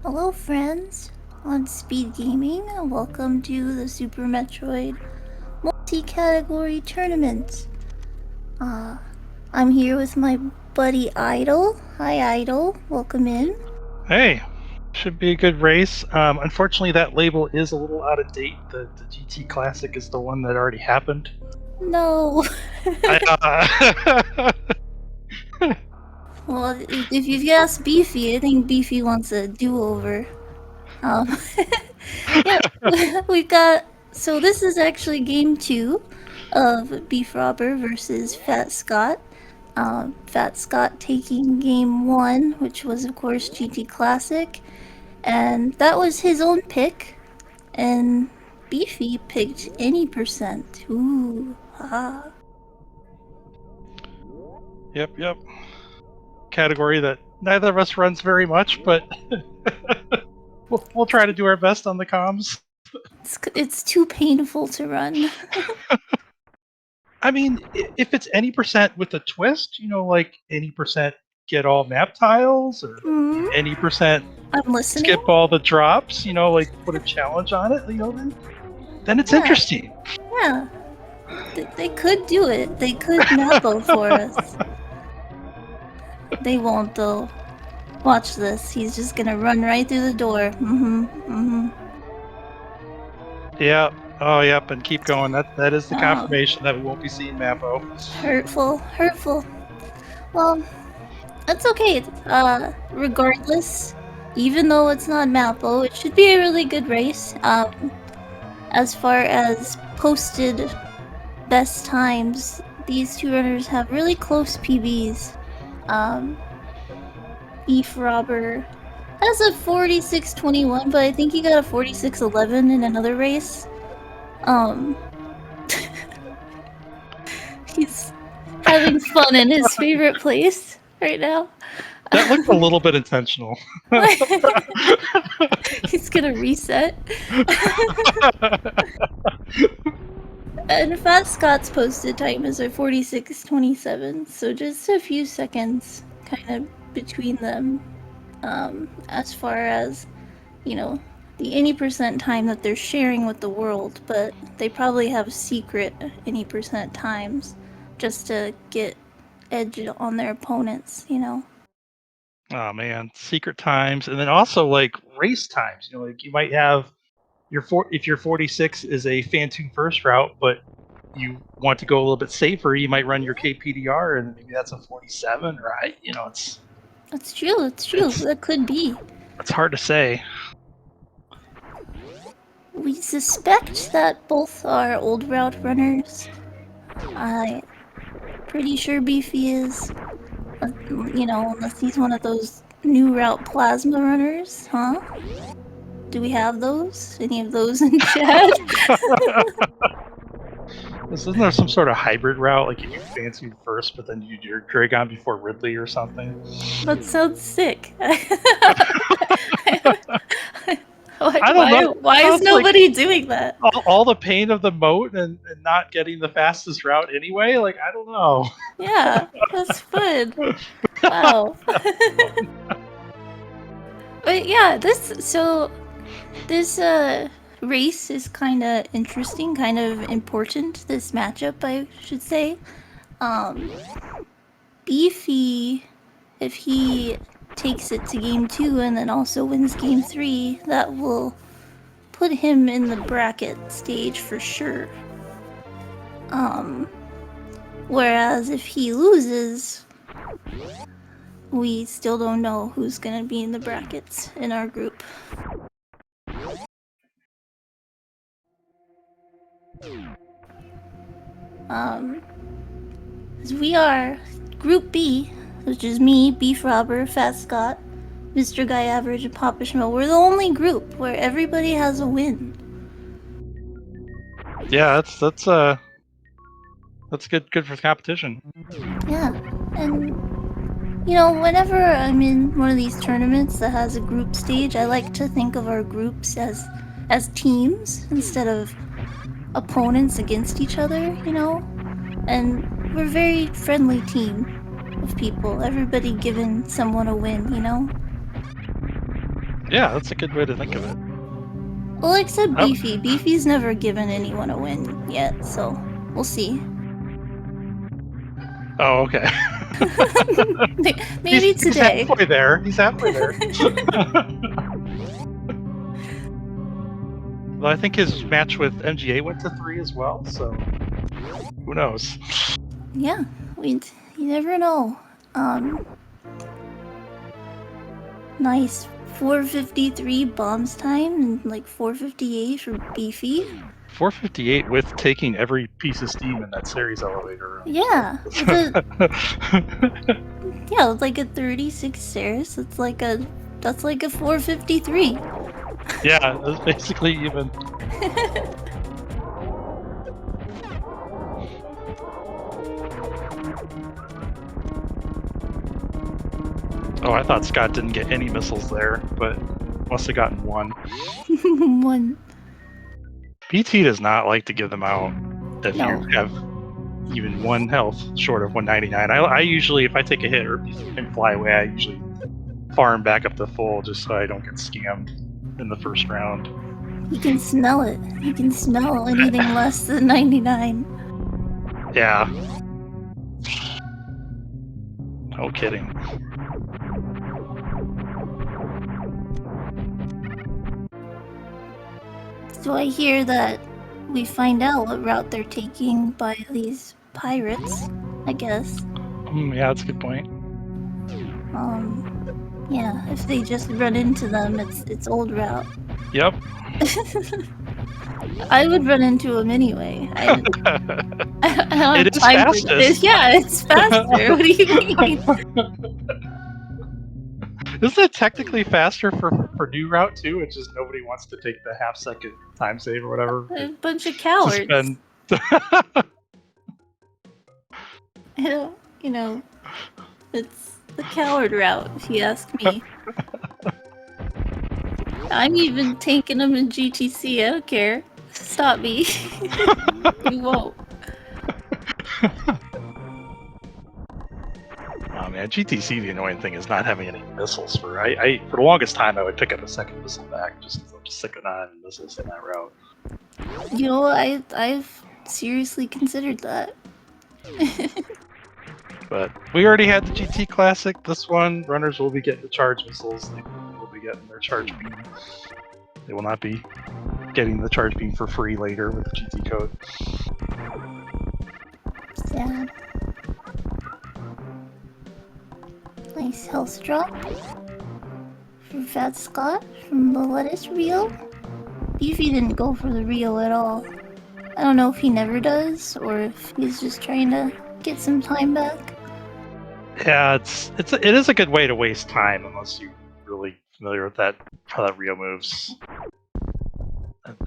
Hello friends on SpeedGaming, welcome to the Super Metroid multi-category tournament. I'm here with my buddy Idol. Hi Idol, welcome in. Hey, should be a good race. Unfortunately, that label is a little out of date. The GT Classic is the one that already happened. No. I, Well, if you've asked Beefy, I think Beefy wants a do-over. Yeah, we've got... So this is actually game 2 of BFrobber versus Fat Scott. Fat Scott taking game 1, which was of course GT Classic, and that was his own pick, and Beefy picked any percent. Ooh, ah. yep. Category that neither of us runs very much, but we'll try to do our best on the comms. It's too painful to run. I mean, if it's any percent with a twist, like any percent get all map tiles, or any percent I'm listening. skip all the drops, like put a challenge on it, then it's interesting. Yeah. They could do it. They could Napo for us. They won't though. Watch this. He's just gonna run right through the door. Yeah. Oh, yep. And keep going. That is the confirmation that we won't be seeing Mappo. Hurtful. Well, that's okay. Regardless, even though it's not Mappo, it should be a really good race. As far as posted best times, these two runners have really close PBs. BFrobber has a 46.21, but I think he got a 46.11 in another race. He's having fun in his favorite place right now. That looked a little bit intentional. He's gonna reset. And Fat Scott's posted time is a 46.27, so just a few seconds kind of between them. As far as, the any percent time that they're sharing with the world, but they probably have secret any percent times just to get edge on their opponents, Oh man, secret times, and then also like race times. Like you might have if your 46 is a Phantom first route, but you want to go a little bit safer, you might run your KPDR, and maybe that's a 47, right? It's. That's true. That could be. It's hard to say. We suspect that both are old route runners. I'm pretty sure Beefy is. Unless he's one of those new route plasma runners, huh? Do we have those? Any of those in chat? Isn't there some sort of hybrid route, like if you fancy first, but then you do your Dragon before Ridley or something? That sounds sick. I don't know. Why is nobody doing that? All the pain of the moat and not getting the fastest route anyway? Like, I don't know. Yeah, that's fun. Wow. But yeah, this race is kind of interesting, kind of important, this matchup, I should say. Beefy, if he takes it to game 2 and then also wins game 3, that will put him in the bracket stage for sure. Whereas if he loses, we still don't know who's gonna be in the brackets in our group. We are Group B, which is me, BFrobber, Fat Scott, Mr. Guy Average, and Papa Schmo. We're the only group where everybody has a win. Yeah, that's good for the competition. Yeah, and whenever I'm in one of these tournaments that has a group stage, I like to think of our groups as teams instead of opponents against each other, and we're a very friendly team of people, everybody giving someone a win, Yeah, that's a good way to think of it. Well, except Oh. Beefy. Beefy's never given anyone a win yet, so we'll see. Oh, okay. Maybe he's today. halfway there. He's halfway there. Well, I think his match with MGA went to 3 as well, so who knows? Yeah, you never know. Nice 453 bombs time and like 458 for Beefy. 458 with taking every piece of steam in that series elevator room. Yeah, with a yeah, with like a 36 stairs. That's like a 453. Yeah, it was basically even. Oh, I thought Scott didn't get any missiles there, but must have gotten one. One. PT does not like to give them out if No. you have even 1 health short of 199. I usually, if I take a hit or and fly away, I usually farm back up to full just so I don't get scammed in the first round. He can smell it. He can smell anything less than 99. Yeah. No kidding. So I hear that we find out what route they're taking by these pirates, I guess. Yeah, that's a good point. Yeah, if they just run into them, it's old route. Yep. I would run into them anyway. I don't have It is time fastest. for this. Yeah, it's faster. What do you mean? Isn't it technically faster for new route too? It's just nobody wants to take the half-second time save or whatever. A bunch of cowards. Suspend. You know, it's the coward route, if you ask me. I'm even taking them in GTC. I don't care. Stop me. You won't. Oh man, GTC, the annoying thing is not having any missiles for. I for the longest time I would pick up a second missile back just because I'm just sick of not having missiles in that route. You know, I've seriously considered that. But we already had the GT Classic. This one, runners will be getting the charge missiles. They will be getting their charge beam. They will not be getting the charge beam for free later with the GT code. Sad. Nice health drop from Fat Scott from the lettuce reel. Beefy didn't go for the reel at all. I don't know if he never does or if he's just trying to get some time back. Yeah, it is a good way to waste time unless you're really familiar with how that reel moves.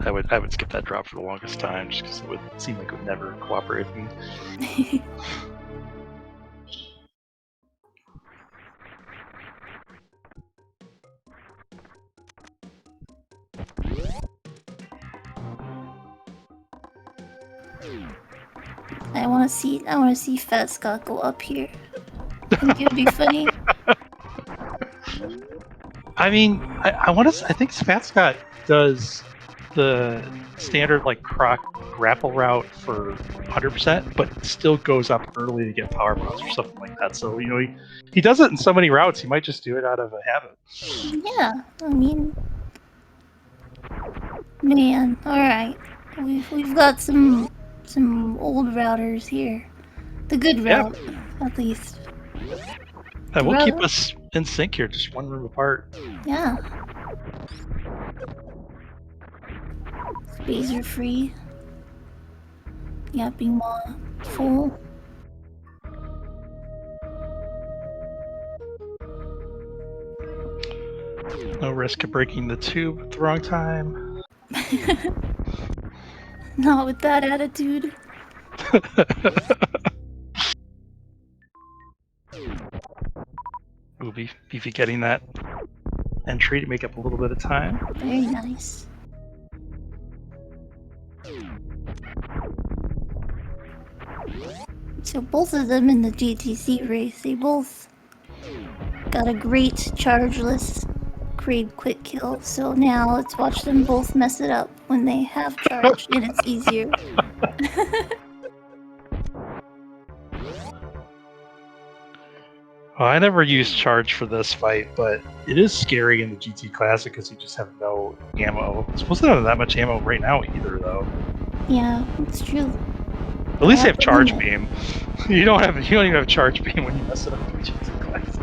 I would skip that drop for the longest time just because it would seem like it would never cooperate with me. I want to see Fat Scott go up here. I think it would be funny. I mean, I think Fat Scott does the standard like croc grapple route for 100%, but still goes up early to get power bombs or something like that. So he does it in so many routes. He might just do it out of a habit. Yeah, I mean, man, all right, we've got some old routers here. The good route, at least. And we'll keep us in sync here, just one room apart. Yeah. Spacer free. Yapping Maw full. No risk of breaking the tube at the wrong time. Not with that attitude. Ooh, Beefy getting that entry to make up a little bit of time. Very nice. So both of them in the GTC race, they both got a great chargeless Kraid quick kill, so now let's watch them both mess it up when they have charge, and it's easier. Well, I never used charge for this fight, but it is scary in the GT Classic because you just have no ammo. It's supposed to have that much ammo right now either, though. Yeah, it's true. At least they have the charge limit. beam. You don't even have charge beam when you mess it up in the GT Classic.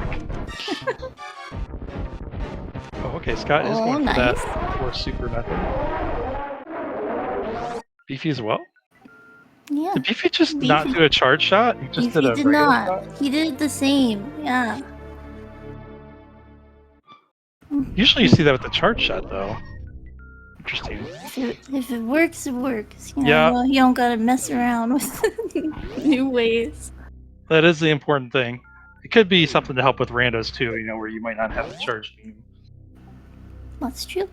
Oh, okay, Scott is going for that force super method. Beefy as well? Yeah. Did Beefy just not do a charge shot? He just did a Beefy regular shot? He did the same, yeah. Usually you see that with the charge shot, though. Interesting. If it works, it works. You know, Yeah. you don't gotta mess around with new ways. That is the important thing. It could be something to help with randos too, you know, where you might not have the charge beam. That's true.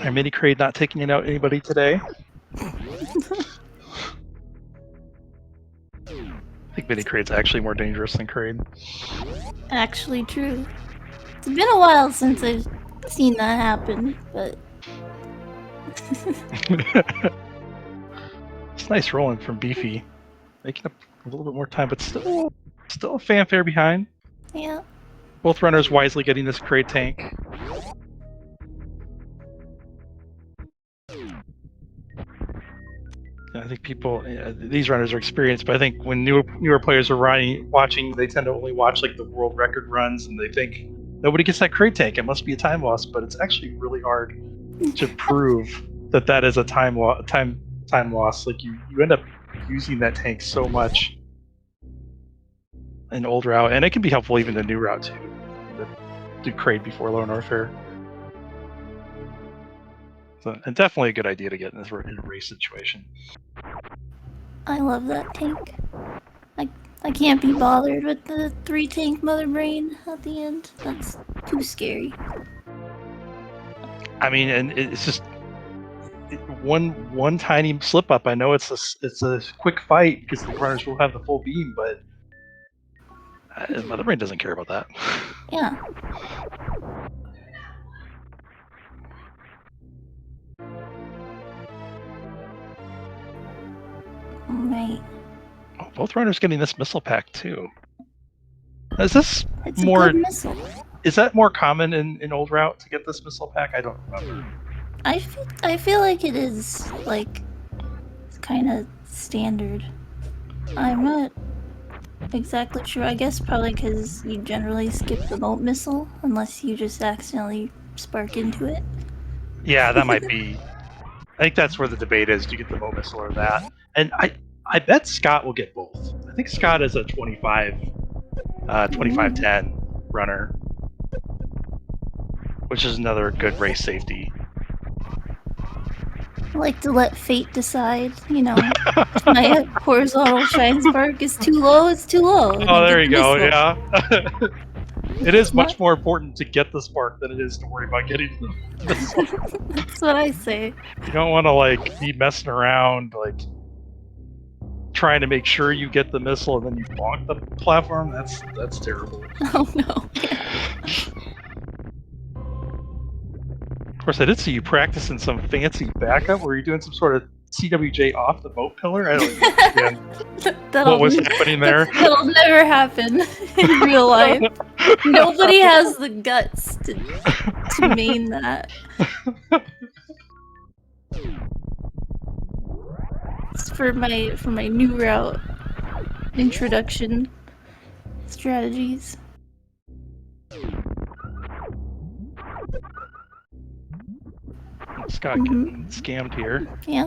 Our mini Kraid not taking it out anybody today. I think mini Kraid's actually more dangerous than Kraid. Actually true. It's been a while since I've seen that happen, but it's nice rolling from Beefy. Making up a little bit more time, but still a fanfare behind. yeah. Both runners wisely getting this Kraid tank. I think people, these runners are experienced, but I think when newer players are watching, they tend to only watch like the world record runs, and they think nobody gets that Kraid tank. It must be a time loss, but it's actually really hard to prove that is a time loss. Like you end up using that tank so much in old route, and it can be helpful even in new route too. Do Kraid before Lone Warfare. So, and definitely a good idea to get in a race situation. I love that tank. I can't be bothered with the 3 tank mother brain at the end. That's too scary. I mean, and it's just one tiny slip up. I know it's a quick fight because the runners will have the full beam, but Mother Brain doesn't care about that. Yeah. Right. Oh, both runners getting this missile pack too. Is this It's more? a good missile. Is that more common in old route to get this missile pack? I don't remember. I feel like it is like kind of standard. I'm not exactly sure. I guess probably because you generally skip the boat missile unless you just accidentally spark into it. Yeah, that might be. I think that's where the debate is: do you get the boat missile or that? And I bet Scott will get both. I think Scott is a 25-10 runner, which is another good race safety. I like to let fate decide, you know. If my horizontal shine spark is too low, it's too low. Oh, there you go, yeah. It is much more important to get the spark than it is to worry about getting the missile. That's what I say. You don't want to, like, be messing around, like, trying to make sure you get the missile and then you bonk the platform. That's terrible. Oh, no. Of course, I did see you practicing some fancy backup. Were you doing some sort of CWJ off the boat pillar? I don't even understand what was happening there. That'll never happen in real life. Nobody has the guts to main that. It's for my new route introduction strategies. Scott getting scammed here. Yeah,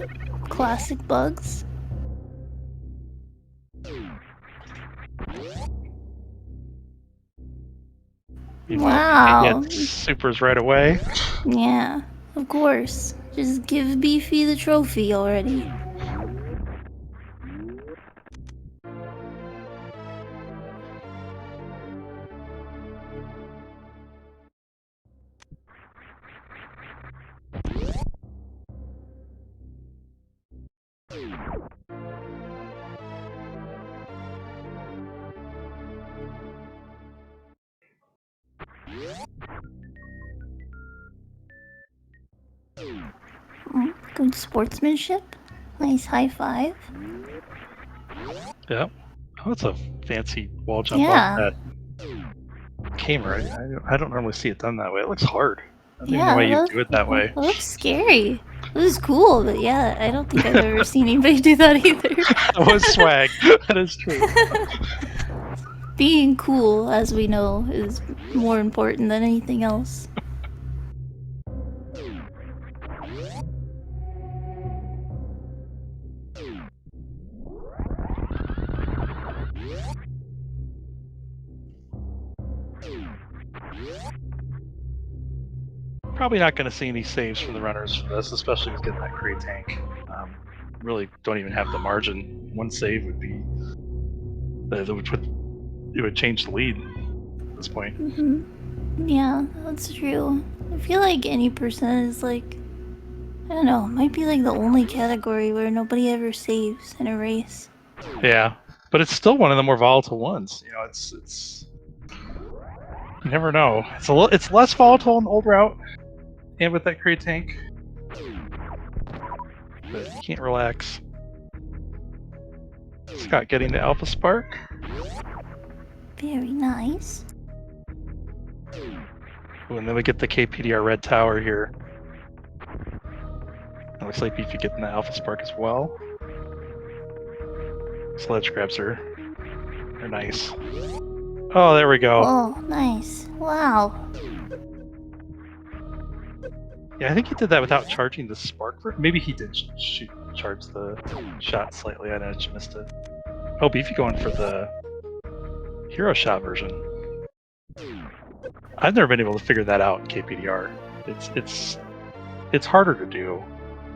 classic bugs. Wow. Get supers right away. Yeah, of course. Just give Beefy the trophy already. Good sportsmanship. Nice high five. Yep. Oh, it's a fancy wall jump off Yeah. that camera. I don't normally see it done that way. It looks hard. I don't even know Yeah, why you do it that way. that looks scary. It was cool, but yeah, I don't think I've ever seen anybody do that either. That was swag. That is true. Being cool, as we know, is more important than anything else. Probably not going to see any saves from the runners for this, especially with getting that crate tank. Really don't even have the margin. One save would be it would change the lead at this point. Yeah, that's true. I feel like any percent is like, I don't know, might be like the only category where nobody ever saves in a race. Yeah, but it's still one of the more volatile ones. You know, it's you never know. It's less volatile in the old route, and with that crate tank, but you can't relax. Scott getting the Alpha Spark. Very nice. Ooh, and then we get the KPDR Red Tower here. It looks like Beefy getting the Alpha Spark as well. Sledge grabs are nice. Oh, there we go. Oh, nice. Wow. Yeah, I think he did that without charging the spark. Maybe he did charge the shot slightly. I just missed it. Oh, Beefy going for the hero shot version. I've never been able to figure that out in KPDR. It's harder to do.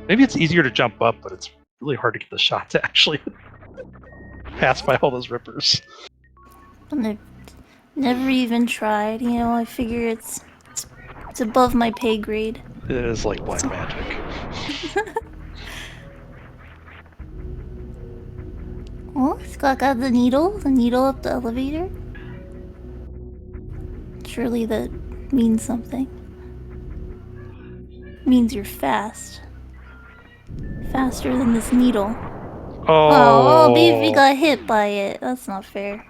Maybe it's easier to jump up, but it's really hard to get the shot to actually pass by all those rippers. I've never even tried, you know, I figure it's above my pay grade. It is like black magic. Oh, Scott got the needle up the elevator. Surely that means something. Means you're fast. Faster than this needle. Oh, Beefy got hit by it. That's not fair.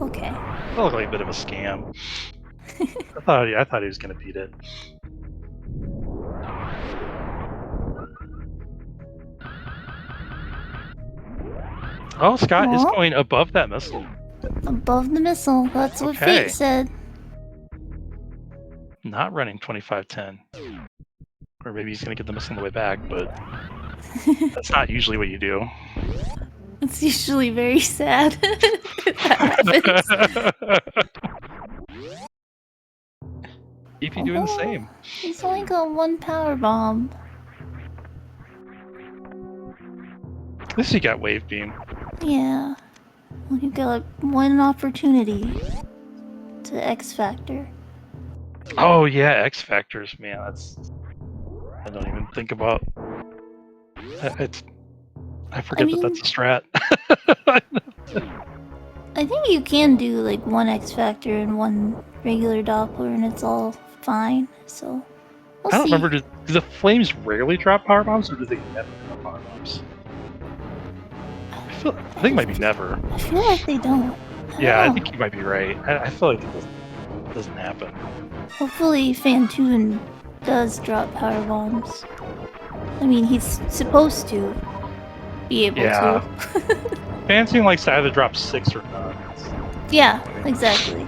Okay. That looked like a bit of a scam. I thought he was gonna beat it. Oh, Scott is going above that missile. Above the missile. That's what Fate said. Not running 2510. Or maybe he's gonna get the missile on the way back, but that's not usually what you do. It's usually very sad if that happens. Beefy doing the same. He's only got one power bomb. At least he got wave beam. Yeah. Well, you got one opportunity to X Factor. Oh yeah, X Factors, man. I don't even think about. I forget that that's a strat. I think you can do like one X Factor and one regular Doppler, and it's all fine. So we'll see. I don't remember. Do the flames rarely drop power bombs, or do they never drop power bombs? I think it might be never. I feel like they don't. I think you might be right. I feel like it doesn't happen. Hopefully Fantoon does drop power bombs. I mean, he's supposed to be able to. Fantoon likes to either drop 6 or none. Yeah, exactly.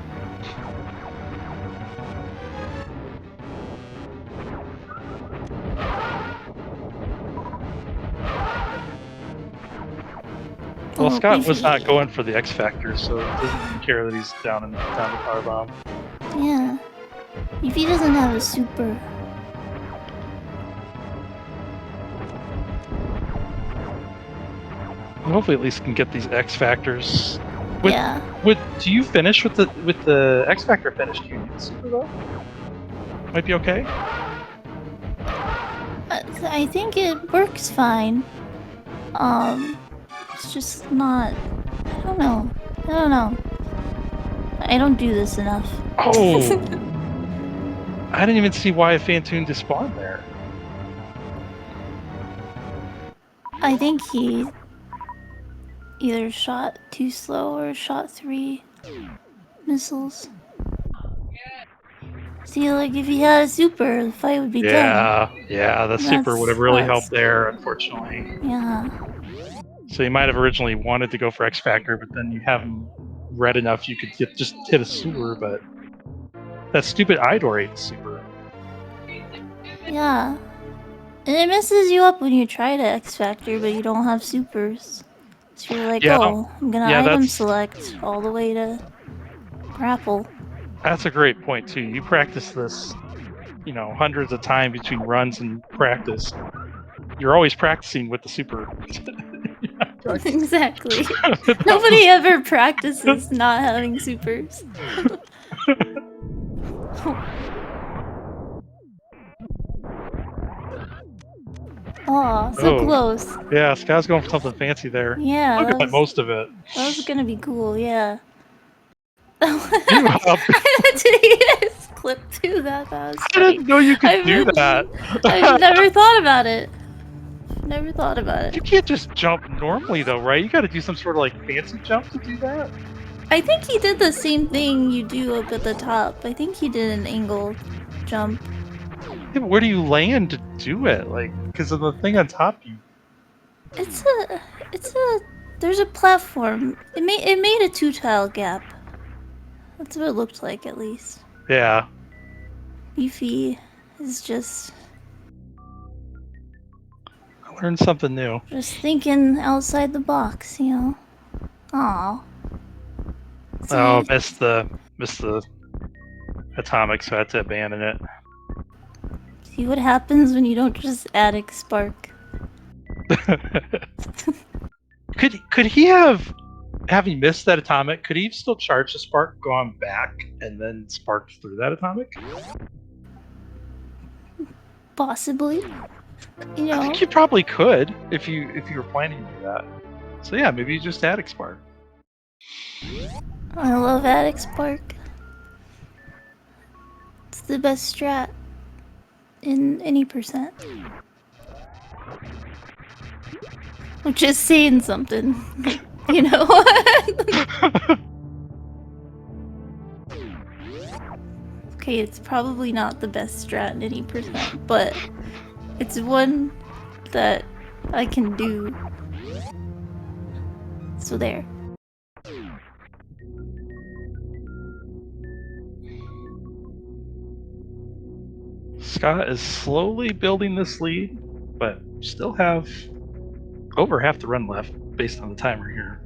Well, Scott was not going for the X Factor, so he doesn't even care that he's down the power bomb. Yeah. If he doesn't have a super. Hopefully, at least can get these X Factors. Do you finish with the X Factor finish? Do you need the super though? Might be okay. I think it works fine. It's just not. I don't know. I don't do this enough. Oh! I didn't even see why a Fantoon despawned there. I think he either shot too slow or shot 3 missiles. See, like, if he had a super, the fight would be done. Yeah, the super would have really helped there, unfortunately. Yeah. So you might have originally wanted to go for X Factor, but then you haven't read enough. You could just hit a sewer, but that stupid Idor ate the super. Yeah. And it messes you up when you try to X Factor, but you don't have supers. So you're like, Yeah, oh, I'm gonna item select all the way to grapple. That's a great point too. You practice this, you know, hundreds of times between runs and practice. You're always practicing with the super. Exactly. Nobody ever practices not having supers. Aw, so close. Yeah, Scott's going for something fancy there. Yeah, Look at most of it. That was gonna be cool, yeah. Did he just clip to that? That was funny. I didn't know you could do that. I've never thought about it. Never thought about it. You can't just jump normally though, right? You gotta do some sort of like fancy jump to do that. I think he did the same thing you do up at the top. I think he did an angle jump. Yeah, but where do you land to do it? Like, because of the thing on top you... There's a platform. It made a 2-tile gap. That's what it looked like, at least. Yeah. Beefy is just... I learned something new. Just thinking outside the box, you know? Aw. Oh, missed the atomic, so I had to abandon it. See what happens when you don't just attic spark. Could he have, having missed that atomic, could he have still charged the spark, gone back, and then sparked through that atomic? Possibly. You know. I think you probably could if you were planning to do that. So yeah, maybe you just attic spark. I love attic spark. It's the best strat in any percent. Which is saying something, you know? Okay, it's probably not the best strat in any percent, but it's one that I can do. So there. Scott is slowly building this lead, but still have over half the run left based on the timer here.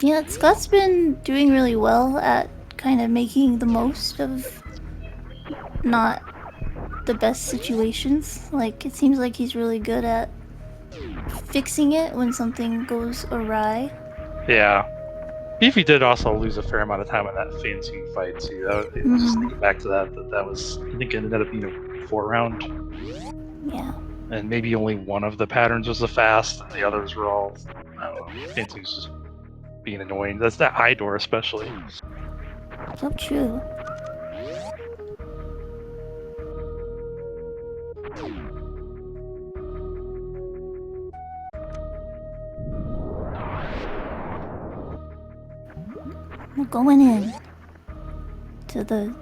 Yeah, Scott's been doing really well at kind of making the most of not the best situations. Like, it seems like he's really good at fixing it when something goes awry. Yeah. Beefy did also lose a fair amount of time in that fancy fight too. Just thinking back to that was, I think it ended up being a 4-round. Yeah. And maybe only one of the patterns was a fast, and the others were all, I don't know, fancy was just being annoying. That's that high door especially. So true. We're going in to the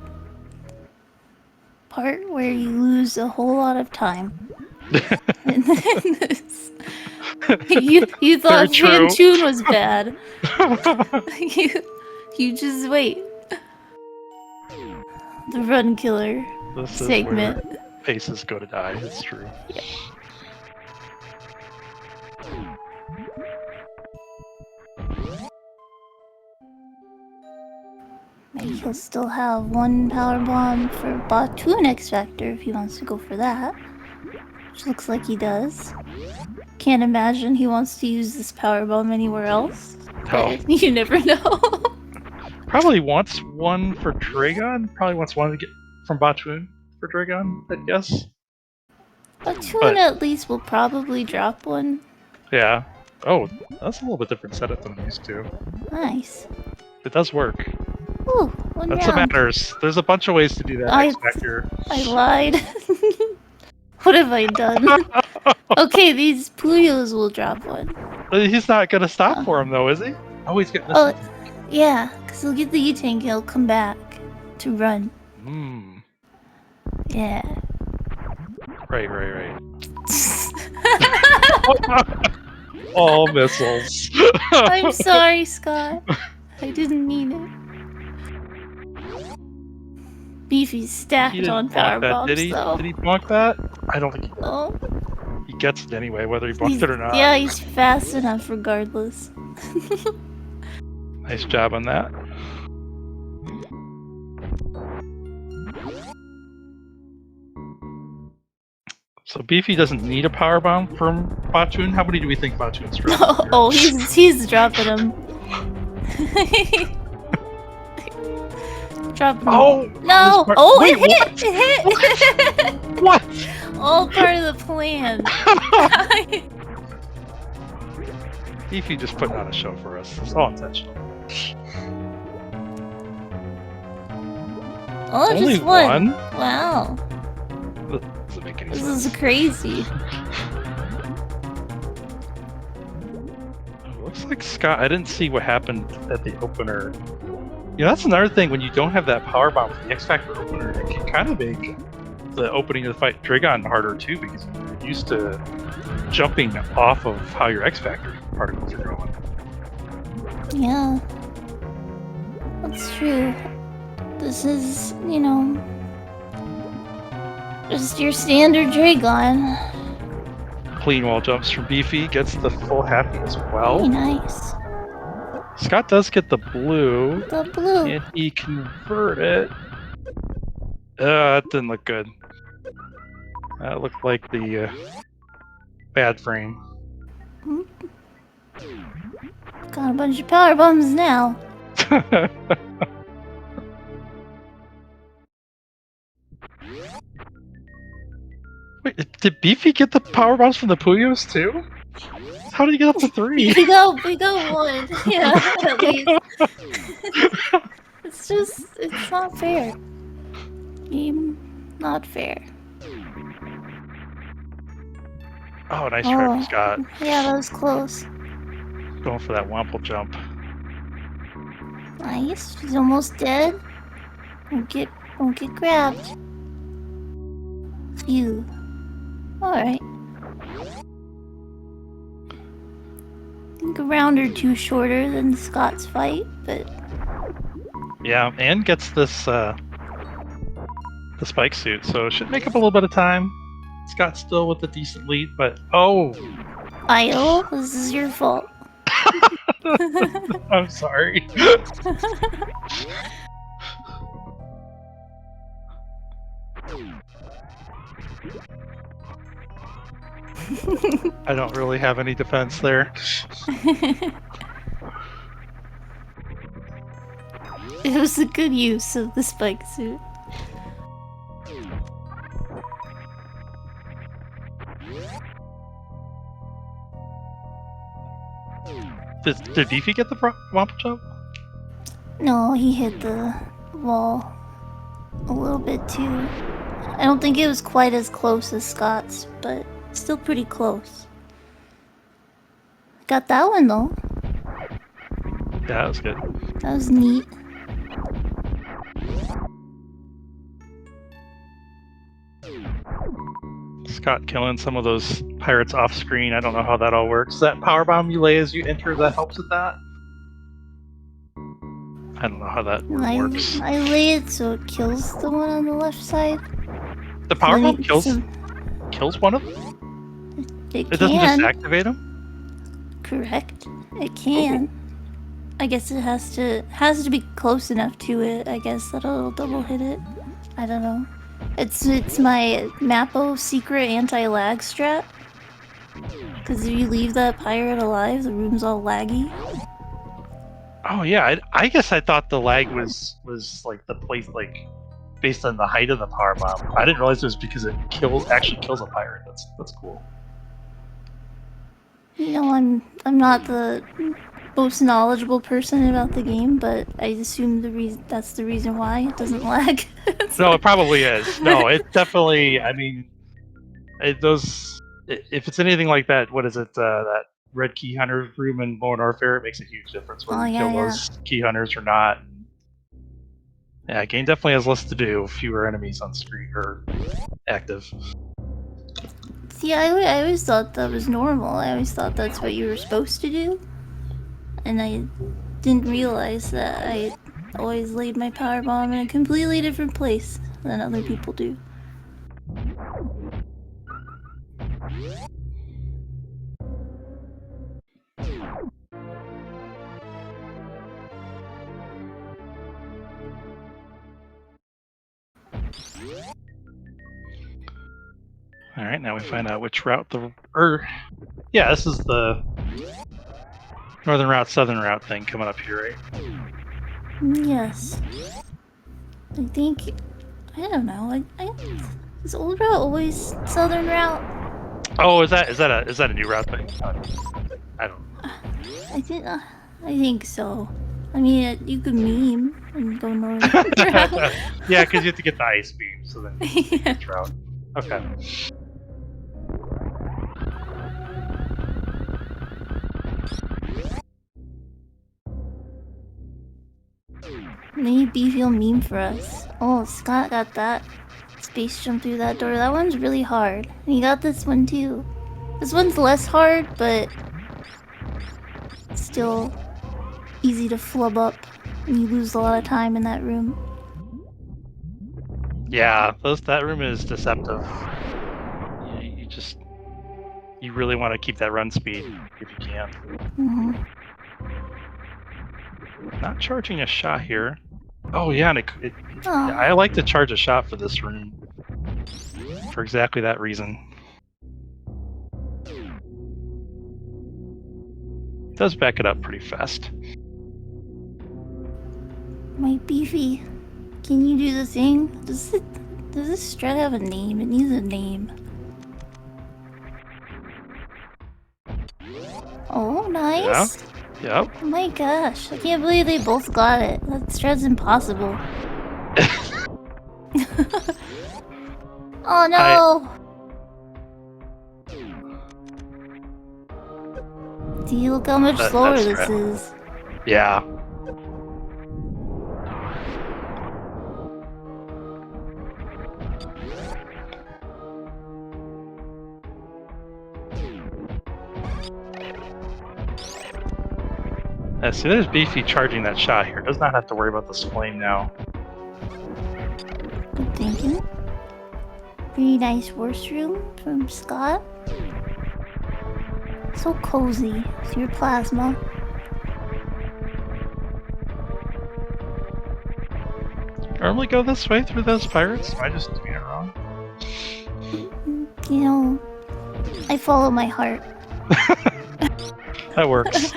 part where you lose a whole lot of time. And then this, you thought Phantoon was bad. you just wait. The run killer segment. Is where paces go to die. It's true. Yep. Maybe he'll still have one power bomb for Batoon X Factor if he wants to go for that. Which looks like he does. Can't imagine he wants to use this power bomb anywhere else. But you never know. Probably wants one for Dragon. Probably wants one to get from Batoon for Dragon, I guess. Batoon at least will probably drop one. Yeah. Oh, that's a little bit different setup than I'm used to. Nice. It does work. Ooh, That's what matters. There's a bunch of ways to do that X Factor. I lied. What have I done? Okay, these Puyos will drop one. He's not gonna stop for him though, is he? Oh, he's getting this. Oh, yeah, because he'll get the E-Tank, he'll come back to run. Hmm. Yeah. Right. All missiles. I'm sorry, Scott. I didn't mean it. Beefy's stacked on power bombs, did he? though. Did he bonk that? I don't think he did. Oh. He gets it anyway, whether he bonked it or not. Yeah, he's fast enough regardless. Nice job on that. So Beefy doesn't need a power bomb from Bachun. How many do we think Bachun's dropping? Oh, he's dropping them. Dropping them. Oh no! Oh, wait, it hit! What? All part of the plan. Beefy just putting on a show for us. It's all intentional. Oh, Only just one. one? Wow. Doesn't make any This sense. is crazy. Looks like Scott. I didn't see what happened at the opener. You know, that's another thing. When you don't have that power bomb for the X Factor opener, it can kind of make the opening of the fight Dragon harder too, because you're used to jumping off of how your X Factor particles are going. Yeah. That's true. This is, you know, just your standard Dragon. Clean wall jumps from Beefy, gets the full happy as well. Very nice. Scott does get the blue. The blue. Can he convert it? That didn't look good. That looked like the bad frame. Got a bunch of power bombs now. Wait, did Beefy get the power bombs from the Puyos too? How did he get up to 3? We got one. Yeah, at least. It's not fair. Game, not fair. Oh, nice try from Scott. Yeah, that was close. Going for that wample jump. Nice. She's almost dead. Won't get grabbed. Phew. Alright. I think a round or two shorter than Scott's fight, but... Yeah, and gets this, the spike suit, so should make up a little bit of time. Scott's still with a decent lead, but... Oh! Io, this is your fault. I'm sorry. I don't really have any defense there. It was a good use of the spike suit. Did Beefy get the wample jump? No, he hit the wall a little bit too. I don't think it was quite as close as Scott's, but still pretty close. Got that one though. Yeah, that was good. That was neat. Scott killing some of those pirates off screen. I don't know how that all works. Is that power bomb you lay as you enter that helps with that? I don't know how that works. I lay it so it kills the one on the left side. The power bomb kills one of them? It doesn't just activate them? Correct. It can. Ooh. I guess it has to be close enough to it. I guess that'll double hit it. I don't know. It's my Mappo secret anti-lag strat. Because if you leave that pirate alive, the room's all laggy. Oh yeah, I guess I thought the lag was like the place, like based on the height of the power bomb. I didn't realize it was because it actually kills a pirate. That's cool. You know, I'm not the most knowledgeable person about the game, but I assume that's the reason why it doesn't lag. No, it probably is. No, it definitely. I mean, If it's anything like that, what is it? That red key hunter room in Modern Warfare, it makes a huge difference whether Oh, you yeah, kill yeah. those key hunters or not. Yeah, game definitely has less to do, fewer enemies on screen or active. See, I always thought that was normal. I always thought that's what you were supposed to do. And I didn't realize that I always laid my power bomb in a completely different place than other people do. All right, now we find out which route yeah, this is the northern route, southern route thing coming up here, right? Yes. I think... I don't know. Is old route always southern route? Oh, is that a new route thing? I don't. I think so. I mean, you could meme and go north. Yeah, because you have to get the ice beam, so then you Yeah. which route. Okay. Maybe Beefy will meme for us. Oh, Scott got that space jump through that door. That one's really hard. And he got this one too. This one's less hard, but still easy to flub up. And you lose a lot of time in that room. Yeah, that room is deceptive. You really want to keep that run speed if you can. Mm-hmm. Not charging a shot here. Oh yeah, and Oh. I like to charge a shot for this room for exactly that reason. It does back it up pretty fast. My Beefy, can you do the thing? Does this strat have a name? It needs a name. Oh, nice. Yeah. Yep. Oh my gosh, I can't believe they both got it. That strat's impossible. Oh no! See, look how much slower this is. Yeah. See, there's Beefy charging that shot here. Does not have to worry about this flame now. Good thinking. Pretty nice horse room from Scott. So cozy with your plasma. Normally go this way through those pirates? Am I just doing it wrong? You know, I follow my heart. That works.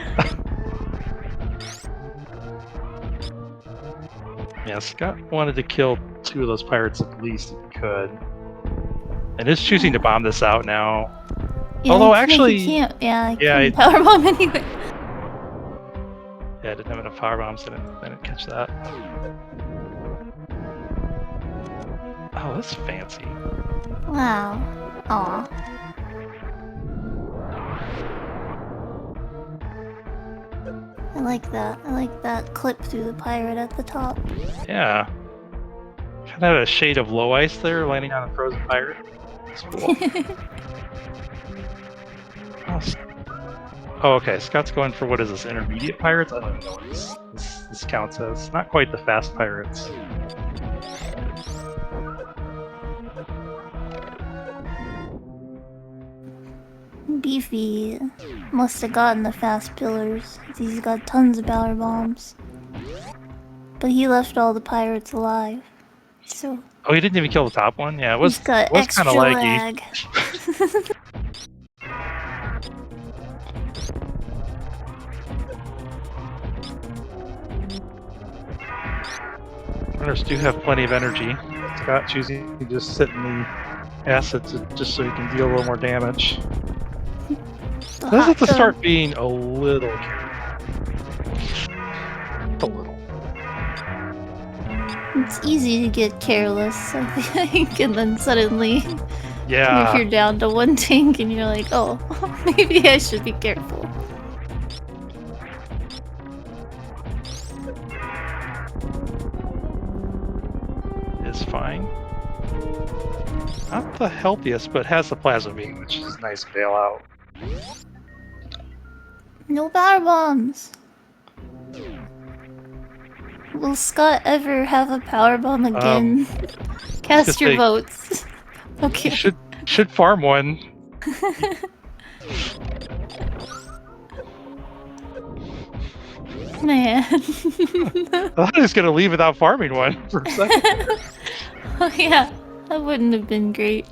Yeah, Scott wanted to kill 2 of those pirates at least if he could. And is choosing to bomb this out now. Yeah, although I actually... can't. I couldn't powerbomb anyway. Yeah, I didn't have enough power bombs, I didn't catch that. Oh, that's fancy. Wow. Aw. I like that. I like that clip through the pirate at the top. Yeah. Kind of a shade of low ice there, landing on a frozen pirate. That's cool. Oh, okay. Scott's going for what is this? Intermediate pirates? I don't even know what this counts as. Not quite the fast pirates. Beefy must have gotten the fast pillars. He's got tons of power bombs. But he left all the pirates alive. So. Oh, he didn't even kill the top one? Yeah, it was kind of Lag. laggy. Runners do have plenty of energy. Scott choosing to just sit in the acid just so he can deal a little more damage. This has to start being a little careful. A little. It's easy to get careless, I think, and then suddenly Yeah. You're down to 1 tank and you're like, oh, maybe I should be careful. Is fine. Not the healthiest, but has the plasma beam, which is a nice bailout. No power bombs. Will Scott ever have a power bomb again? Cast your votes. Okay. You should farm one. Man. I thought he was gonna leave without farming one for a second. Oh yeah, that wouldn't have been great.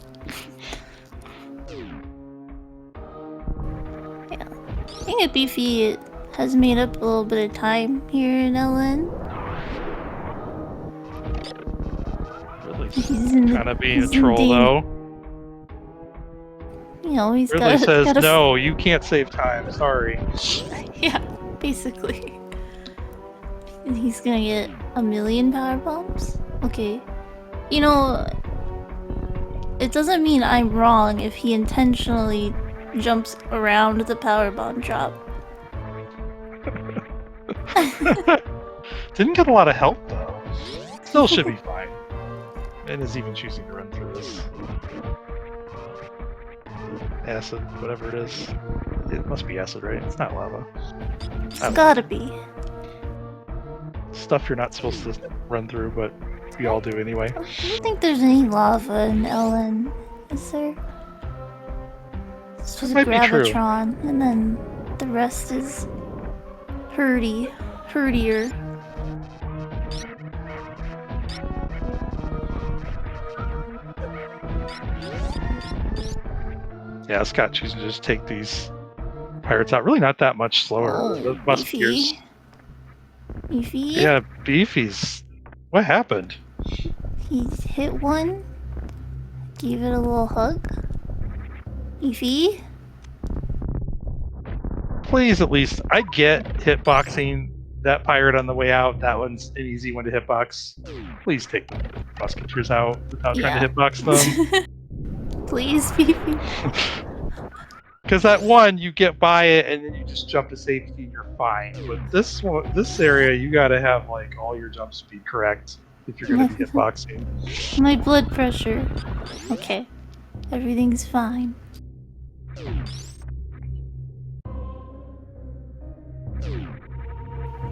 Yeah, I think a Beefy has made up a little bit of time here in LN. Really kind of being a troll though. You know, he's Ridley says, no, you can't save time, sorry. Yeah, basically. And he's gonna get 1,000,000 power bombs? Okay. You know, it doesn't mean I'm wrong if he intentionally jumps around the power bomb drop. Didn't get a lot of help though. Still should be fine. And is even choosing to run through this. Acid, whatever it is. It must be acid, right? It's not lava. It's gotta be. Stuff you're not supposed to run through, but we all do anyway. I don't think there's any lava in LN, is there? It's just a Gravitron, and then the rest is herdier. Yeah, Scott choosing to just take these pirates out. Really not that much slower. Oh, Musketeers. Beefy? Yeah, Beefy's... What happened? He hit one. Gave it a little hug. Beefy? Please, at least. I get hitboxing that pirate on the way out. That one's an easy one to hitbox. Please take the musketeers out without trying to hitbox them. Please, Beefy. Because that one, you get by it and then you just jump to safety and you're fine. But this one, this area, you gotta have like all your jump speed correct if you're gonna be hitboxing. My blood pressure. Okay. Everything's fine.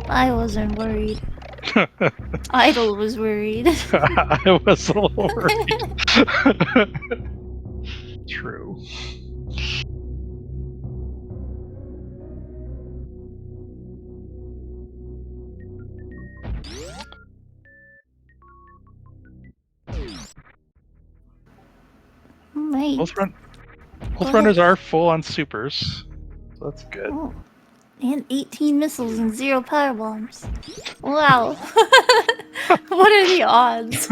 I wasn't worried. Idol was worried. I was a little worried. True. Right. Both runners are full on supers, so that's good. Oh. And 18 missiles and 0 power bombs. Wow. What are the odds?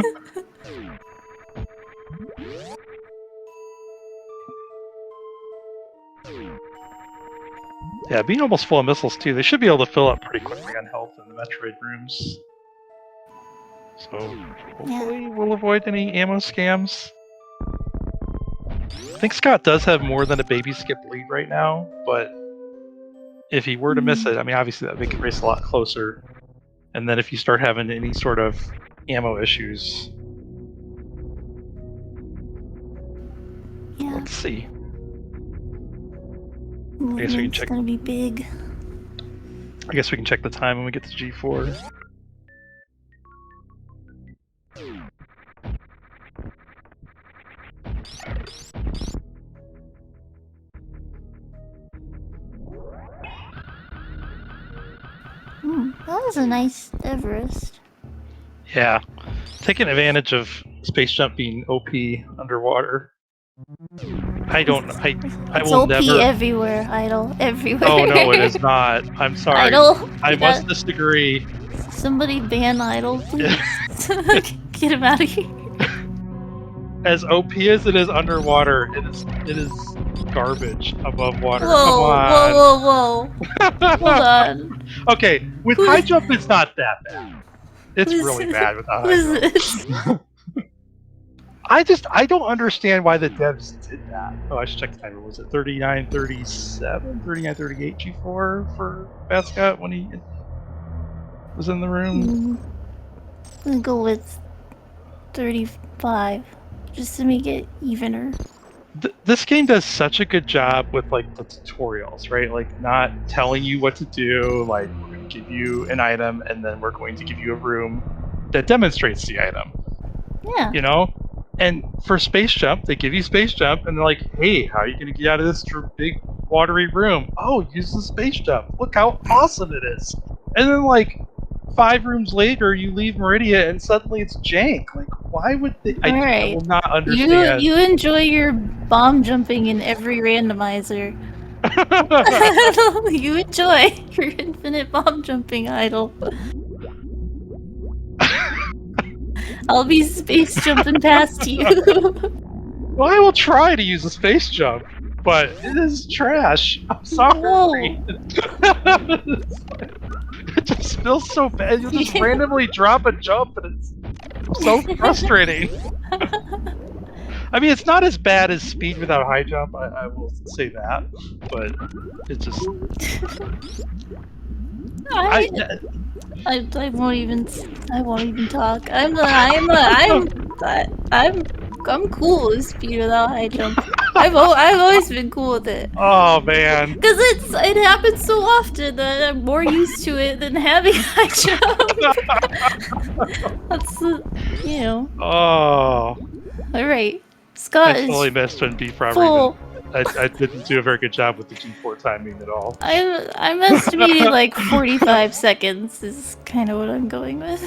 Yeah, being almost full of missiles too, they should be able to fill up pretty quickly on health in the Metroid rooms. So hopefully we'll avoid any ammo scams. I think Scott does have more than a baby skip lead right now, but if he were to miss it, I mean, obviously that would make it race a lot closer. And then if you start having any sort of ammo issues, let's see. I guess we can check. It's gonna be big. I guess we can check the time when we get to G4. That was a nice Everest. Yeah, taking advantage of space jump being OP underwater. I will OP never. Everywhere, Idol. Everywhere. Oh no, it is not. I'm sorry. Idol. I must disagree. Somebody ban Idol, please. Get him out of here. As OP as it is underwater, it is garbage above water. Whoa, Come on. whoa. Hold on. Okay, with high jump, it's not that bad. It's really bad with the high jump. I don't understand why the devs did that. Oh, I should check the timer. Was it 39:37, 39:38 G4 for phatscott when he was in the room? I'm gonna go with 35, just to make it evener. This game does such a good job with like the tutorials, right? Like not telling you what to do. Like we're going to give you an item, and then we're going to give you a room that demonstrates the item. Yeah. You know, and for space jump, they give you space jump, and they're like, "Hey, how are you going to get out of this big watery room? Oh, use the space jump. Look how awesome it is!" And then like 5 rooms later, you leave Meridia, and suddenly it's jank. Like, why would they? All I right. will not understand. You enjoy your bomb jumping in every randomizer. You enjoy your infinite bomb jumping idol. I'll be space jumping past you. Well, I will try to use a space jump, but it is trash. I'm sorry. Whoa. It just feels so bad. You'll just randomly drop a jump, and it's so frustrating. I mean, it's not as bad as speed without high jump. I will say that, but it just. I won't even. I won't even talk. I'm cool with speed without high jump. I've always been cool with it. Oh man. Because it happens so often that I'm more used to it than having high jump. That's you know. Oh. All right, Scott I is totally missed when BFrobber. full. I didn't do a very good job with the G4 timing at all. I'm estimating like 45 seconds is kind of what I'm going with.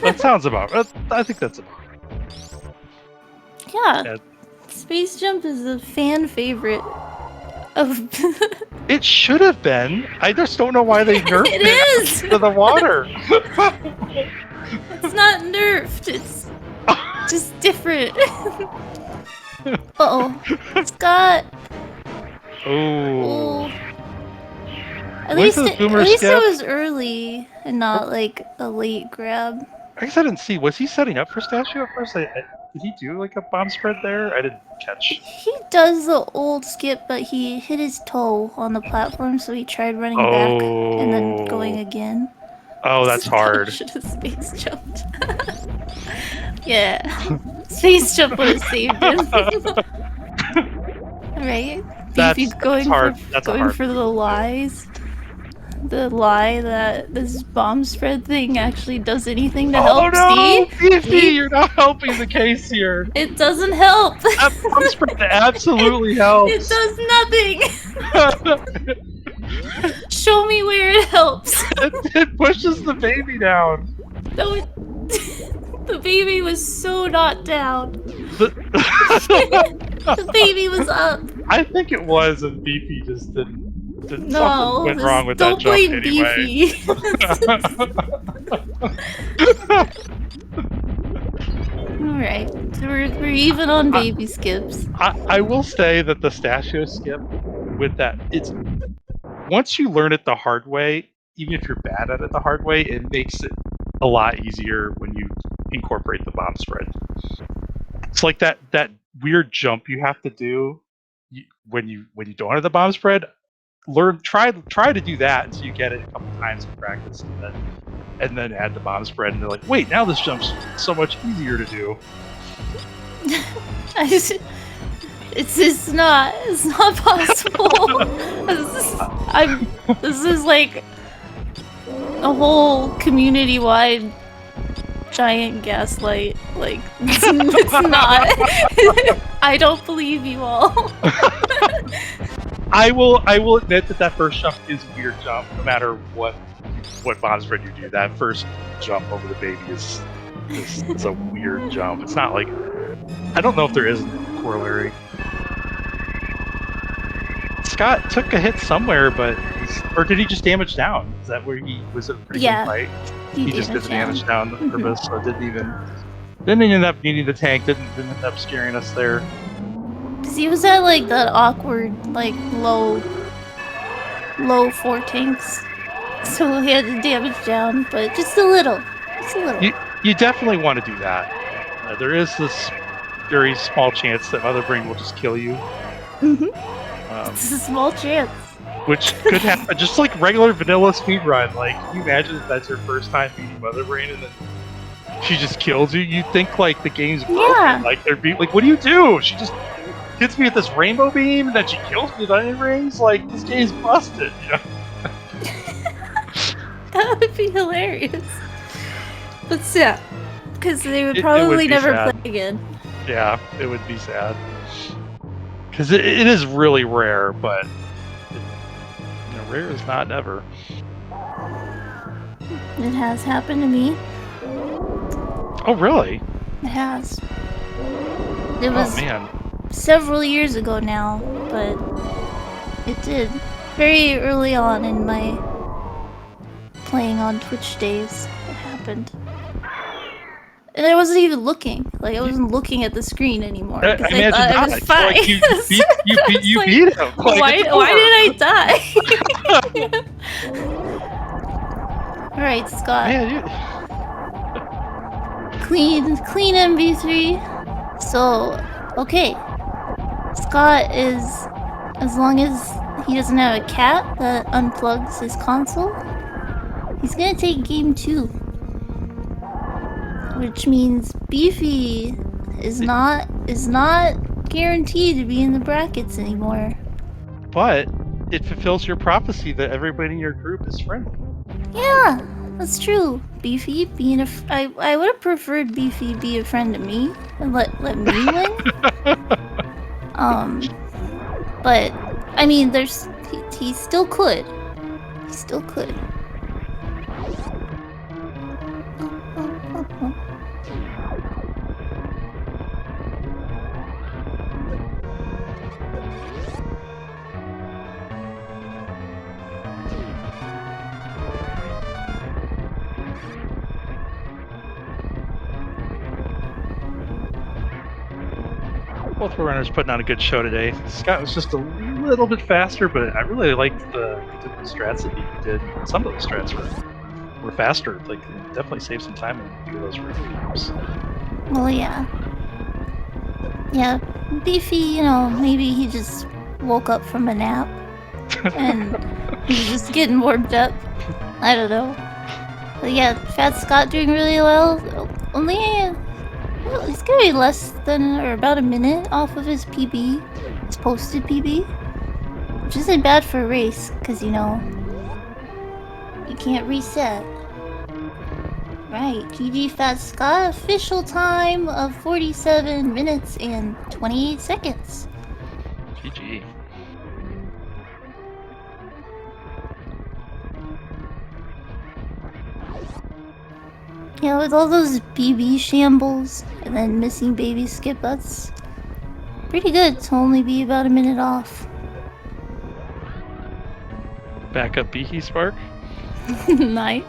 That sounds about. I think that's about. Yeah. Space Jump is a fan favorite of. It should have been. I just don't know why they nerfed It is! to the water. It's not nerfed. It's just different. Uh-oh. Scott. Oh. At least it was early and not like a late grab. I guess I didn't see. Was he setting up for Statue at first? Did he do like a bomb spread there? I didn't catch. He does the old skip, but he hit his toe on the platform, so he tried running back and then going again. Oh, that's hard. Should have space jumped. Yeah. Space jump would have saved him. Right? Beefy going for the lies. The lie that this bomb spread thing actually does anything to help. No! Beefy, you're not helping the case here. It doesn't help. That bomb spread absolutely helps. It does nothing. Show me where it helps. It pushes the baby down. No, the baby was so not down. The baby was up. I think it was, and Beefy just didn't. No, went wrong with that jump anyway. Beefy. Alright, so we're even on baby skips. I will say that the Statue skip with that, it's once you learn it the hard way, even if you're bad at it the hard way, it makes it a lot easier when you incorporate the bomb spread. It's like that weird jump you have to do when you don't have the bomb spread. Try to do that until you get it a couple times in practice, and then add the bomb spread, and they're like, wait, now this jump's so much easier to do. It's not possible. This is like a whole community-wide giant gaslight. Like, it's not. I don't believe you all. I will admit that first jump is a weird jump, no matter what bomb spread you do. That first jump over the baby is a weird jump. It's not like, I don't know if there is a corollary. Scott took a hit somewhere, or did he just damage down? Is that where he was a pretty good fight? He just did the damage down on purpose, so it didn't end up needing the tank. Didn't end up scaring us there. Cause he was at like that awkward, like low 4 tanks, so he had to damage down, but just a little. You definitely want to do that. There is this very small chance that Mother Brain will just kill you. It's a small chance. Which could happen, just like regular vanilla speedrun. Like, can you imagine if that's your first time beating Mother Brain and then she just kills you? You think like the game's broken. Yeah. Like they're like, what do you do? She just hits me with this rainbow beam and then she kills me with onion rings. Like, this game's busted. You know? That would be hilarious. But yeah, because they would It probably would be never sad. play again. Yeah, it would be sad. Because it is really rare, but rare is not never. It has happened to me. Oh, really? It has. It was several years ago now, but it did. Very early on in my playing on Twitch days, it happened. And I wasn't even looking. Like, I wasn't looking at the screen anymore. I imagine thought I was fine. Like you beat him. Like, why did I die? Alright, Scott. Man, Clean MV3. So, okay. Scott is, as long as he doesn't have a cat that unplugs his console, he's gonna take game 2. Which means Beefy is not guaranteed to be in the brackets anymore. But it fulfills your prophecy that everybody in your group is friendly. Yeah, that's true. Beefy being I would have preferred Beefy be a friend to me and let me win. But I mean, he still could. He still could. Both runners putting on a good show today. Scott was just a little bit faster, but I really liked the different strats that he did. Some of the strats were faster. Like, definitely saved some time in a few of those games. Well, yeah. Yeah, Beefy, you know, maybe he just woke up from a nap and he's just getting warmed up. I don't know. But yeah, Fat Scott doing really well. Only, well, he's gonna be less than, or about a minute off of his PB, his posted PB. Which isn't bad for a race, because, you know, you can't reset. Right, GG Fat Scott, official time of 47 minutes and 28 seconds. GG. Yeah, with all those BB shambles and then missing baby skip, that's pretty good to only be about a minute off. Backup Beaky Spark. Nice.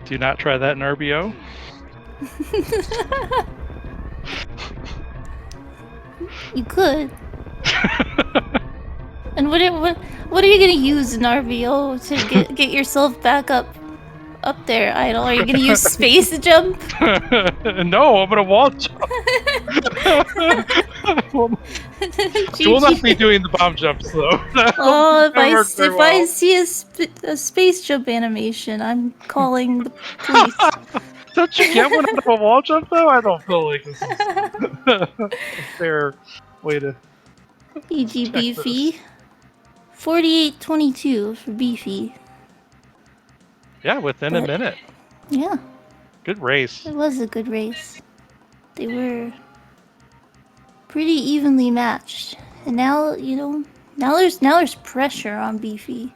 Do not try that in RBO. You could. And what are you gonna use in RBO to get yourself back up there, Idol? Are you gonna use space jump? No, I'm gonna wall jump. We'll not be doing the bomb jumps though. Oh, if I see a space jump animation, I'm calling the police. Don't you get one out of a wall jump though? I don't feel like this is a fair way to. EG Beefy. 48-22 for Beefy. Yeah, within a minute. Yeah. Good race. It was a good race. They were pretty evenly matched. And now, you know, now there's pressure on Beefy.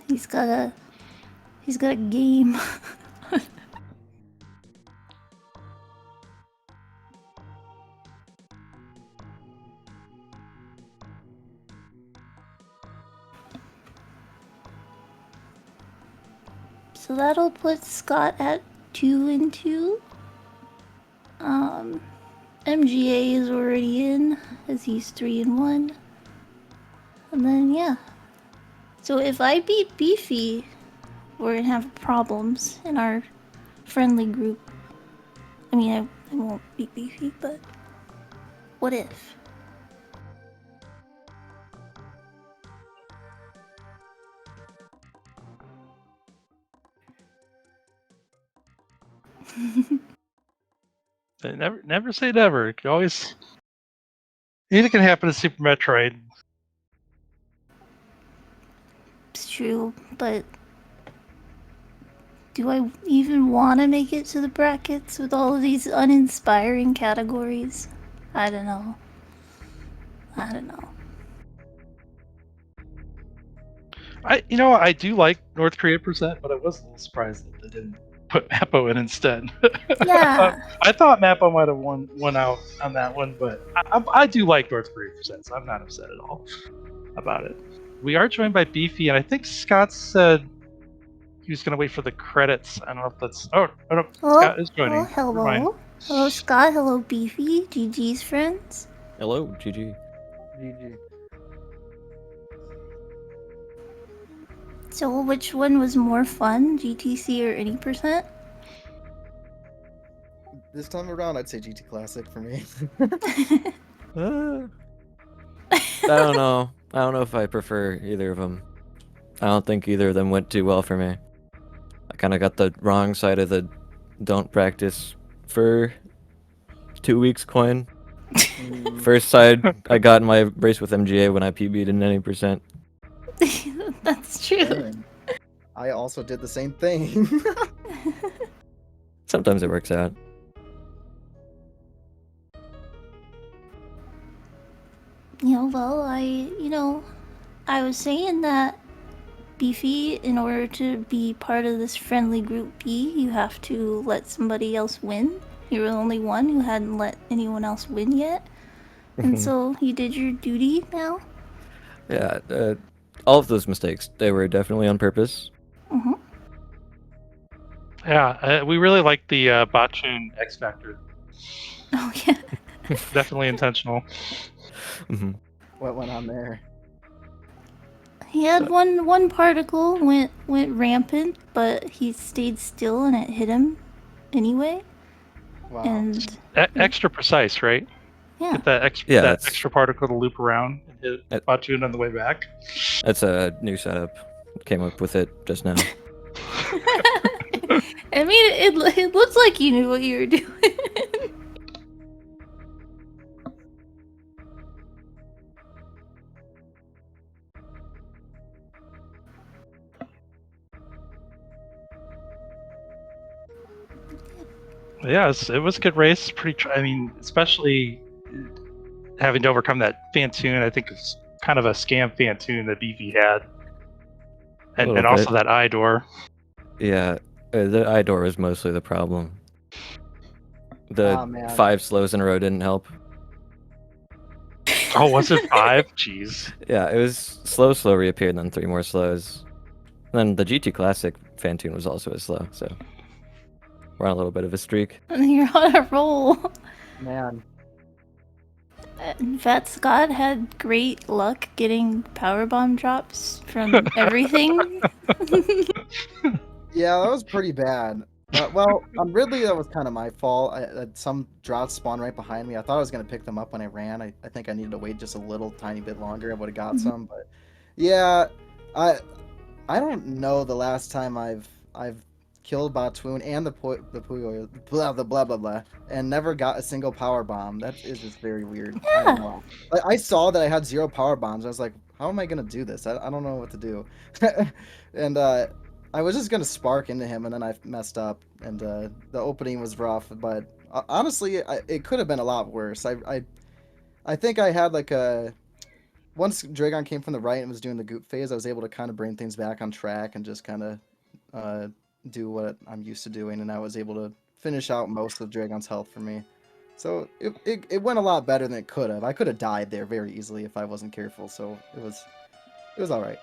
He's got a game. So that'll put Scott at 2-2. MGA is already in, as he's 3-1. And then, yeah. So if I beat Beefy, we're gonna have problems in our friendly group. I mean, I won't be beefy, but what if? Never say never. You can always anything can happen to Super Metroid. It's true, but do I even want to make it to the brackets with all of these uninspiring categories? I don't know. I do like North Korea percent, but I was a little surprised that they didn't put Mappo in instead. Yeah. I thought Mappo might have won out on that one, but I do like North Korea percent, so I'm not upset at all about it. We are joined by Beefy, and I think Scott said he was going to wait for the credits. I don't know if that's. Oh no, Scott is joining. Never mind. Hello. Hello, Scott. Hello, Beefy. GG's friends. Hello, GG. GG. So, which one was more fun, GTC or any percent? This time around, I'd say GT Classic for me. I don't know. I don't know if I prefer either of them. I don't think either of them went too well for me. I kind of got the wrong side of the don't practice for 2 weeks coin. First side, I got in my race with MGA when I PB'd in any percent. That's true. Dang. I also did the same thing. Sometimes it works out. Well, I was saying that Beefy, in order to be part of this friendly group B, you have to let somebody else win. You were the only one who hadn't let anyone else win yet. And so you did your duty now? Yeah, all of those mistakes, they were definitely on purpose. Mm-hmm. Yeah, we really like the Bachun X Factor. Oh, yeah. Definitely intentional. Mm-hmm. What went on there? He had one particle went rampant, but he stayed still and it hit him anyway. Wow. And Extra precise, right? yeah. Get that extra particle to loop around and hit Bachun on the way back. That's a new setup. Came up with it just now. I mean, it looks like you knew what you were doing. Yeah, it was a good race. I mean, especially having to overcome that Fantoon. I think it's kind of a scam Fantoon that Beefy had, and also that eye door. Yeah, the eye door was mostly the problem. The 5 slows in a row didn't help. Oh, was it 5? Jeez. Yeah, it was slow reappeared, and then 3 more slows. And then the GT Classic Fantoon was also a slow, so we're on a little bit of a streak. You're on a roll. Man. And phatscott had great luck getting powerbomb drops from everything. Yeah, that was pretty bad. Well, Ridley, that was kind of my fault. Some drops spawned right behind me. I thought I was going to pick them up when I ran. I think I needed to wait just a little tiny bit longer. I would have got some, but yeah, I don't know the last time I've killed Batwoon and the Puyo, the blah blah blah, and never got a single power bomb. That is just very weird. Yeah. I don't know. I saw that I had 0 power bombs. I was like, how am I gonna do this? I don't know what to do. And I was just gonna spark into him, and then I messed up, and the opening was rough. But honestly, it could have been a lot worse. I think I had like a. Once Dragon came from the right and was doing the goop phase, I was able to kind of bring things back on track and just kind of do what I'm used to doing, and I was able to finish out most of Dragon's health for me. So it went a lot better than it could have. I could have died there very easily if I wasn't careful. So it was all right.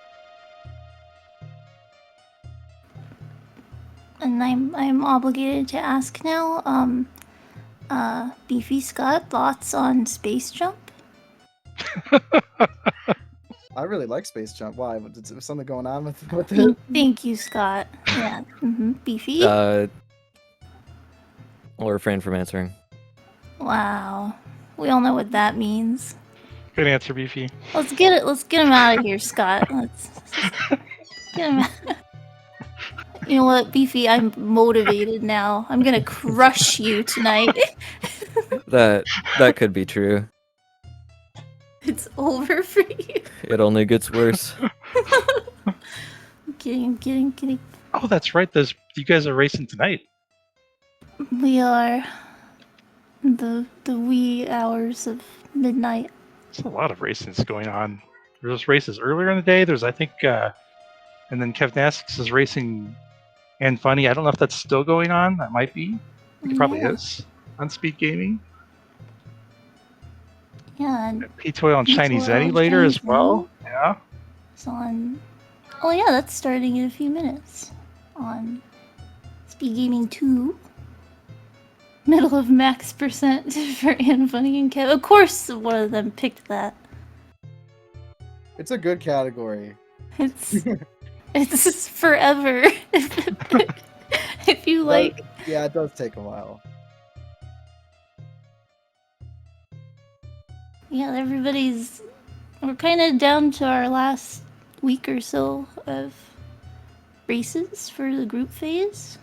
And I'm obligated to ask now, Beefy Scott, thoughts on Space Jump? I really like Space Jump. Why? Was something going on with it? Thank you, Scott. Yeah. Beefy? I'll refrain from answering. Wow. We all know what that means. Good answer, Beefy. Let's get it. Let's get him out of here, Scott. Let's get him out. You know what, Beefy? I'm motivated now. I'm gonna crush you tonight. That could be true. It's over for you. It only gets worse. I'm kidding. Oh, that's right. You guys are racing tonight. We are the wee hours of midnight. There's a lot of races going on. There's races earlier in the day. There's, I think, and then Kevnasix is racing and Funny. I don't know if that's still going on. That might be. I think it probably Yeah. is on SpeedGaming. Yeah, and P-Toil and Shiny Zenny later as well. Yeah. it's on. Oh yeah, that's starting in a few minutes on SpeedGaming 2. Middle of max percent for Anne, Funny, and Kev. Of course, one of them picked that. It's a good category. It's forever. If you like. Yeah, it does take a while. Yeah, we're kind of down to our last week or so of races for the group phase.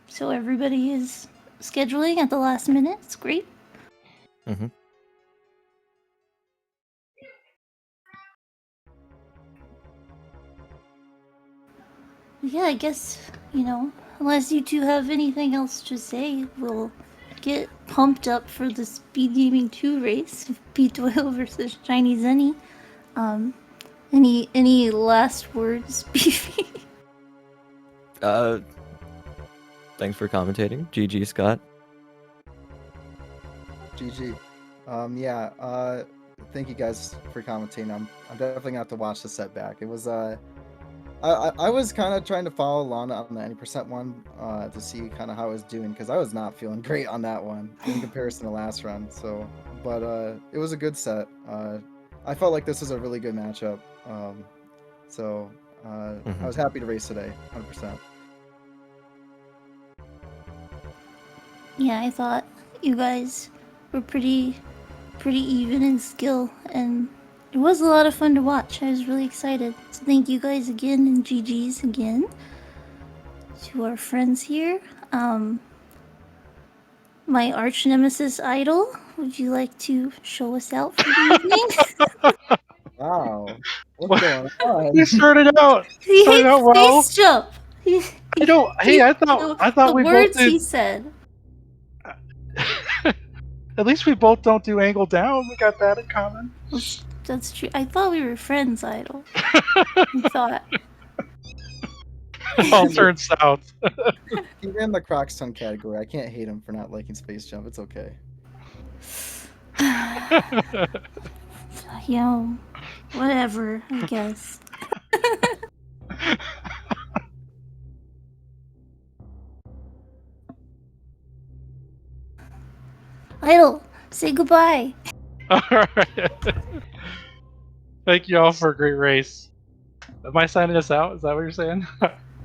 So everybody is scheduling at the last minute. It's great. Mm-hmm. Yeah, I guess, unless you two have anything else to say, we'll get pumped up for the SpeedGaming 2 race, P-Toil versus Shiny Zenny. Any last words, Beefy? Thanks for commentating. GG, Scott. GG. Thank you guys for commenting. I'm definitely gonna have to watch the setback. It was I was kind of trying to follow along on the 90% one to see kind of how I was doing, because I was not feeling great on that one in comparison to last run. So, but it was a good set. I felt like this was a really good matchup. I was happy to race today, 100%. Yeah, I thought you guys were pretty even in skill, and it was a lot of fun to watch. I was really excited. So thank you guys again, and GG's again to our friends here. My arch nemesis Idol, would you like to show us out for the evening? Wow, what's going on? You started out. He Started out hates well. space jump. I don't. Hey, I thought the we both words did. he said. At least we both don't do angle down. We got that in common. That's true. I thought we were friends, Idol. I thought. It all turns south. He ran the Crocs-ton category. I can't hate him for not liking Space Jump. It's okay. Whatever, I guess. Idol, say goodbye. All right. Thank you all for a great race. Am I signing us out? Is that what you're saying?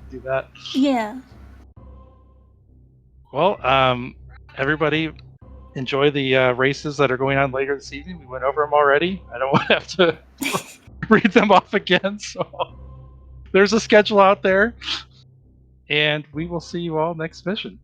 Do that. Yeah. Well, everybody enjoy the races that are going on later this evening. We went over them already. I don't want to have to read them off again. So there's a schedule out there. And we will see you all next mission.